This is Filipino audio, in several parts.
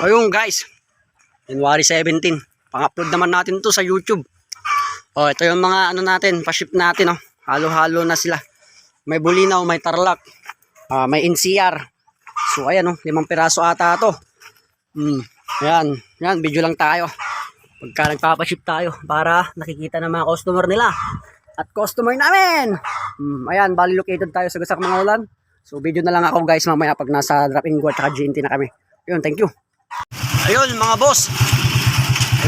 Ayun guys, January 17, pang-upload naman natin to sa YouTube. Oh, ito yung mga ano natin, pa-ship natin, oh. Halo-halo na sila. May Bulinaw, may Tarlac, may NCR. So ayan, oh, 5 piraso ata to. Ayan, video lang tayo. Pagka nagpapa-ship tayo para nakikita ng mga customer nila at customer namin. Ayan, bali located tayo sa Gasak Mangalan. So video na lang ako guys mamaya pag nasa drop and go at GNT na kami. Ayun, thank you. Ayun mga boss,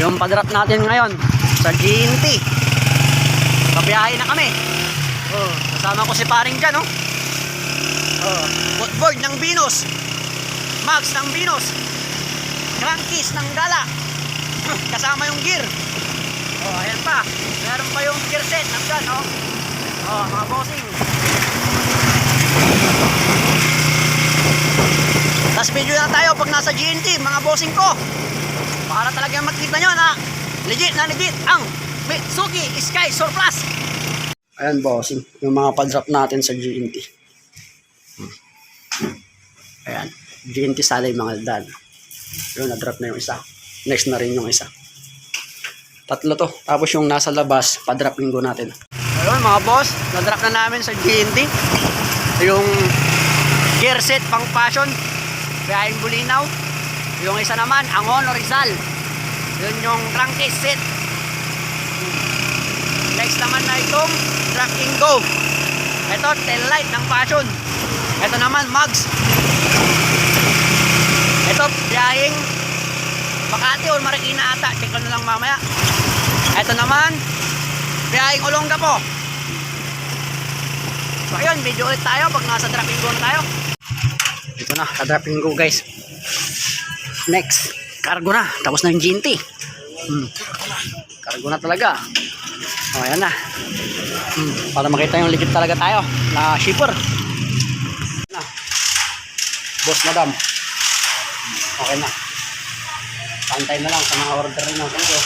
yung pa-drop natin ngayon sa GNT. Pabiyahe na kami. Kasama ko si paring dyan, oh. Footboard ng Venus, mags ng Venus, crankcase ng Gala, kasama yung gear. Ayan pa, meron pa yung gear set nandyan, oh. Mga bossing. Tapos video na tayo pag nasa GNT, mga bossing ko, para talagang makita nyo na legit ang Mitsuki Sky Surplus. Ayan bossing, yung mga pa-drop natin sa GNT. Ayan, GNT Salay Mangaldan. Yun, na-drop na yung isa. Next na rin yung isa. Tatlo to. Tapos yung nasa labas, pa-drop linggo natin. Ayun mga boss, na-drop na namin sa GNT yung gear set pang fashion, biyaheng Bulinaw. Yung isa naman, Angon o Rizal. Yun yung crankcase set. Next naman na itong drop and go. Ito, tail light ng fashion. Ito naman, mags. Ito, biyaheng Makati o Marikina ata. Check ko na lang mamaya. Ito naman, biyaheng Olongapo. So ayun, video ulit tayo pag nasa drop and go na tayo. Ito na, ka-drop and go guys. Next, cargo na. Tapos na yung GNT. Cargo na talaga. Ayan na. Para makita yung legit talaga tayo na shipper. Boss madam, okay na. Pantay na lang sa mga order ng ganito.